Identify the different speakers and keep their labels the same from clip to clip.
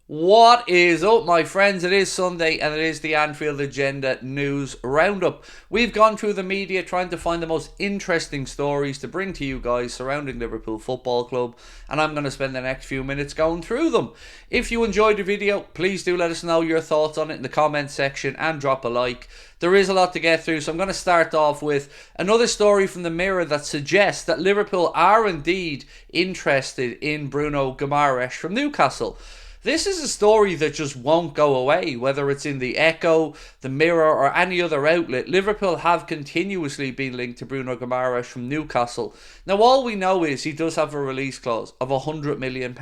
Speaker 1: What is up, my friends? It is Sunday and it is the Anfield Agenda news roundup. We've gone through the media trying to find the most interesting stories to bring to you guys surrounding Liverpool Football Club, and I'm going to spend the next few minutes going through them. If you enjoyed the video, please do let us know your thoughts on it in the comment section and drop a like. There is a lot to get through, so I'm going to start off with another story from the Mirror that suggests that Liverpool are indeed interested in Bruno Guimaraes from Newcastle. This is a story that just won't go away, whether it's in the Echo, the Mirror or any other outlet. Liverpool have continuously been linked to Bruno Guimaraes from Newcastle. Now all we know is he does have a release clause of £100 million.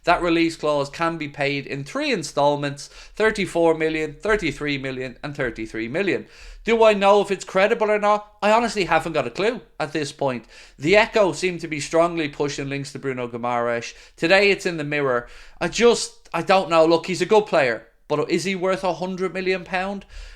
Speaker 1: That release clause can be paid in 3 instalments, 34 million, 33 million and 33 million. Do I know if it's credible or not? I honestly haven't got a clue at this point. The Echo seem to be strongly pushing links to Bruno Guimaraes. Today it's in the Mirror. I don't know. Look, he's a good player, but is he worth £100 million?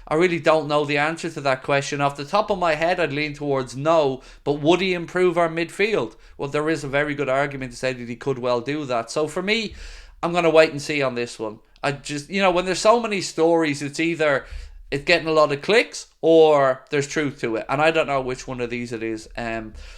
Speaker 1: I really don't know the answer to that question. Off the top of my head, I'd lean towards no, but would he improve our midfield? Well, there is a very good argument to say that he could well do that. So for me, I'm going to wait and see on this one. When there's so many stories, it's either it's getting a lot of clicks or there's truth to it, and I don't know which one of these it is.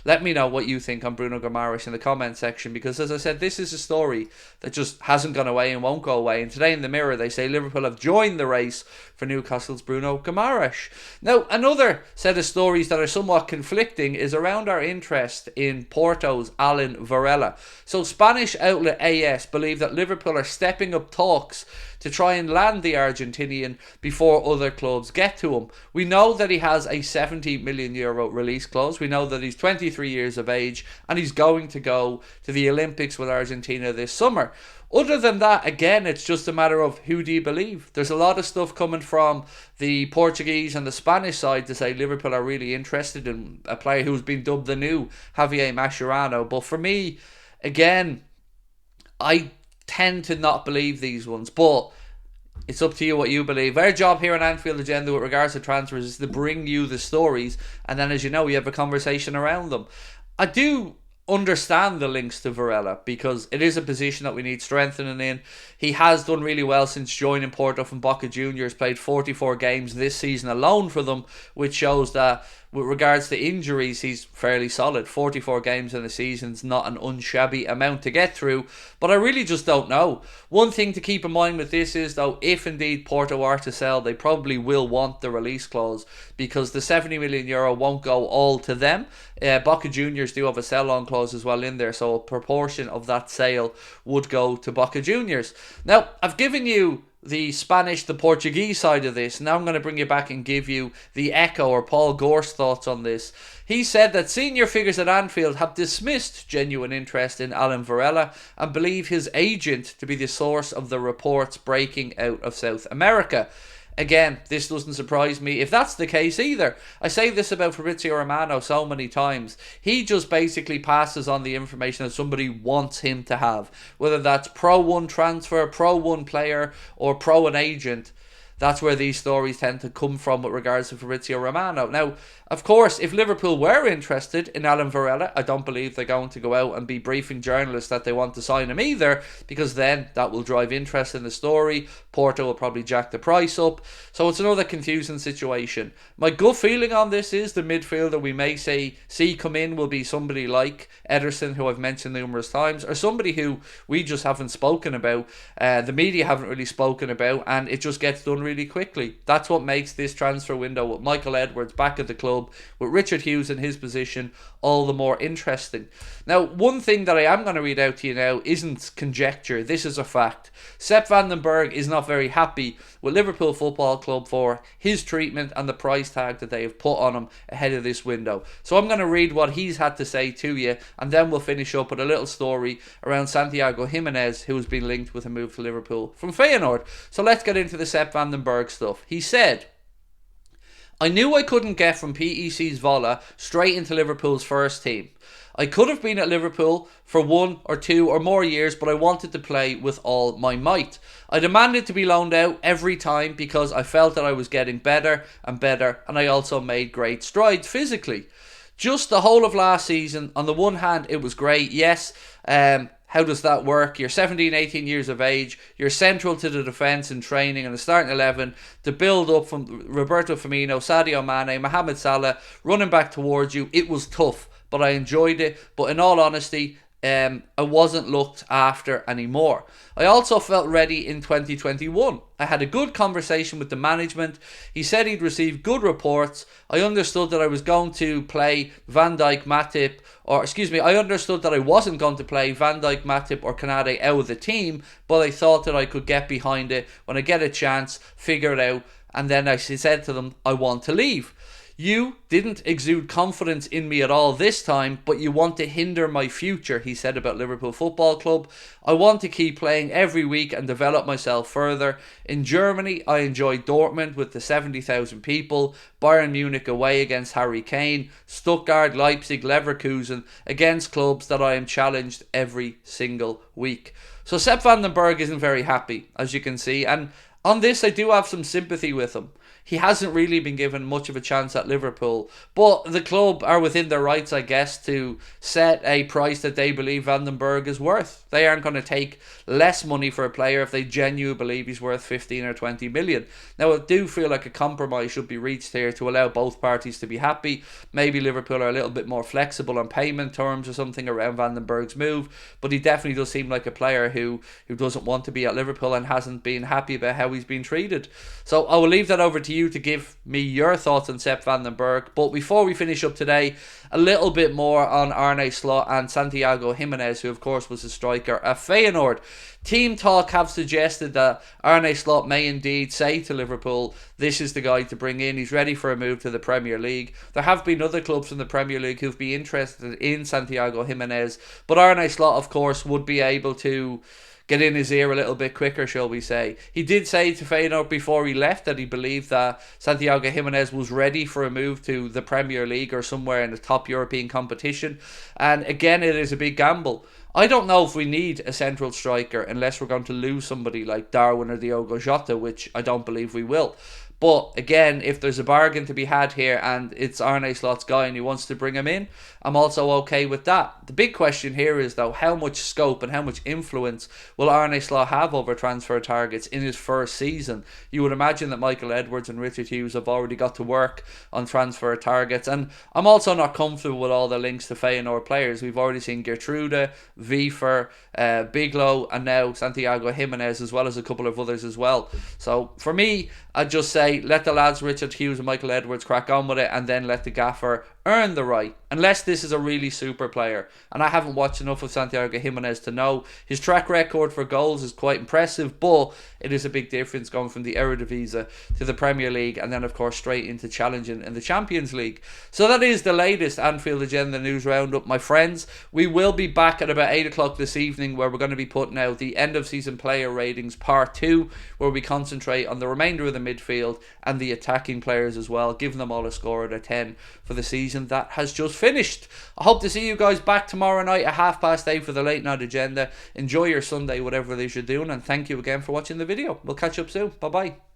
Speaker 1: Let me know what you think on Bruno Guimaraes in the comment section, because as I said, this is a story that just hasn't gone away and won't go away. And today in the Mirror they say Liverpool have joined the race for Newcastle's Bruno Guimaraes. Now another set of stories that are somewhat conflicting is around our interest in Porto's Alan Varela. So Spanish outlet AS believe that Liverpool are stepping up talks to try and land the Argentinian before other clubs get to him. We know that he has a €70 million release clause. We know that he's 23 years of age and he's going to go to the Olympics with Argentina this summer. Other than that, again, it's just a matter of who do you believe. There's a lot of stuff coming from the Portuguese and the Spanish side to say Liverpool are really interested in a player who's been dubbed the new Javier Mascherano. But for me, again, I tend to not believe these ones, but it's up to you what you believe. Our job here on Anfield Agenda with regards to transfers is to bring you the stories, and then, as you know, we have a conversation around them. I do understand the links to Varela because it is a position that we need strengthening in. He has done really well since joining Porto from Boca Juniors, played 44 games this season alone for them, which shows that with regards to injuries, he's fairly solid. 44 games in a season's not an unshabby amount to get through, but I really just don't know. One thing to keep in mind with this is, though, if indeed Porto are to sell, they probably will want the release clause because the €70 million won't go all to them. Boca Juniors do have a sell-on clause as well in there, so a proportion of that sale would go to Boca Juniors. Now, I've given you the Spanish, the Portuguese side of this. Now I'm going to bring you back and give you the Echo or Paul Gore's thoughts on this. He said that senior figures at Anfield have dismissed genuine interest in Alan Varela and believe his agent to be the source of the reports breaking out of South America. Again, this doesn't surprise me if that's the case either. I say this about Fabrizio Romano so many times. He just basically passes on the information that somebody wants him to have. Whether that's pro one transfer, pro one player, or pro an agent. That's where these stories tend to come from with regards to Fabrizio Romano. Now, of course, if Liverpool were interested in Alan Varela, I don't believe they're going to go out and be briefing journalists that they want to sign him either, because then that will drive interest in the story. Porto will probably jack the price up. So it's another confusing situation. My gut feeling on this is the midfielder we may see come in will be somebody like Ederson, who I've mentioned numerous times, or somebody who we just haven't spoken about, the media haven't really spoken about, and it just gets done really quickly. That's what makes this transfer window with Michael Edwards back at the club, with Richard Hughes in his position, all the more interesting. Now, one thing that I am going to read out to you now isn't conjecture. This is a fact. Sepp Berg is not very happy with Liverpool Football Club for his treatment and the price tag that they have put on him ahead of this window. So I'm going to read what he's had to say to you, and then we'll finish up with a little story around Santiago Gimenez, who's been linked with a move to Liverpool from Feyenoord. So let's get into the Sepp Berg stuff. He said, I knew I couldn't get from PEC's Varela straight into Liverpool's first team. I could have been at Liverpool for 1 or 2 or more years, but I wanted to play with all my might. I demanded to be loaned out every time because I felt that I was getting better and better, and I also made great strides physically. Just the whole of last season, on the one hand, it was great, yes. How does that work? You're 17, 18 years of age. You're central to the defence and training and the starting 11. The build up from Roberto Firmino, Sadio Mane, Mohamed Salah running back towards you. It was tough, but I enjoyed it. But in all honesty, I wasn't looked after anymore. I also felt ready in 2021. I had a good conversation with the management. He said he'd received good reports. I understood that I was going to play Van Dijk, Matip, I understood that I wasn't going to play Van Dijk, Matip or Konate out of the team, but I thought that I could get behind it when I get a chance, figure it out, and then I said to them, I want to leave. You didn't exude confidence in me at all this time, but you want to hinder my future, he said about Liverpool Football Club. I want to keep playing every week and develop myself further. In Germany, I enjoyed Dortmund with the 70,000 people, Bayern Munich away against Harry Kane, Stuttgart, Leipzig, Leverkusen, against clubs that I am challenged every single week. So Sepp van den Berg isn't very happy, as you can see, and on this I do have some sympathy with him. He hasn't really been given much of a chance at Liverpool, but the club are within their rights, I guess, to set a price that they believe Van den Berg is worth. They aren't going to take less money for a player if they genuinely believe he's worth 15 or 20 million. Now, I do feel like a compromise should be reached here to allow both parties to be happy. Maybe Liverpool are a little bit more flexible on payment terms or something around Van den Berg's move, but he definitely does seem like a player who doesn't want to be at Liverpool and hasn't been happy about how he's been treated. So I will leave that over to you to give me your thoughts on Sepp van den Berg. But before we finish up today, a little bit more on Arne Slot and Santiago Gimenez, who of course was a striker at Feyenoord. Team Talk have suggested that Arne Slot may indeed say to Liverpool, this is the guy to bring in. He's ready for a move to the Premier League. There have been other clubs in the Premier League who've been interested in Santiago Gimenez, but Arne Slot of course would be able to get in his ear a little bit quicker, shall we say. He did say to Feyenoord before he left that he believed that Santiago Gimenez was ready for a move to the Premier League or somewhere in the top European competition. And again, it is a big gamble. I don't know if we need a central striker unless we're going to lose somebody like Darwin or Diogo Jota, which I don't believe we will. But again, if there's a bargain to be had here and it's Arne Slot's guy and he wants to bring him in, I'm also okay with that. The big question here is though, how much scope and how much influence will Arne Slot have over transfer targets in his first season? You would imagine that Michael Edwards and Richard Hughes have already got to work on transfer targets, and I'm also not comfortable with all the links to Feyenoord players. We've already seen Gertrude, Wiefer, Biglow, and now Santiago Gimenez, as well as a couple of others as well. So for me, I'd just say let the lads Richard Hughes and Michael Edwards crack on with it, and then let the gaffer earn the right, unless this is a really super player. And I haven't watched enough of Santiago Gimenez to know. His track record for goals is quite impressive, but it is a big difference going from the Eredivisie to the Premier League, and then of course straight into challenging in the Champions League. So that is the latest Anfield Agenda news roundup, my friends. We will be back at about 8 o'clock this evening, where we're going to be putting out the end of season player ratings part 2, where we concentrate on the remainder of the midfield and the attacking players as well, giving them all a score out of 10 for the season that has just finished. I hope to see you guys back tomorrow night at 8:30 for the late night agenda. Enjoy your Sunday, whatever it is you're doing, and thank you again for watching the video. We'll catch up soon. Bye bye.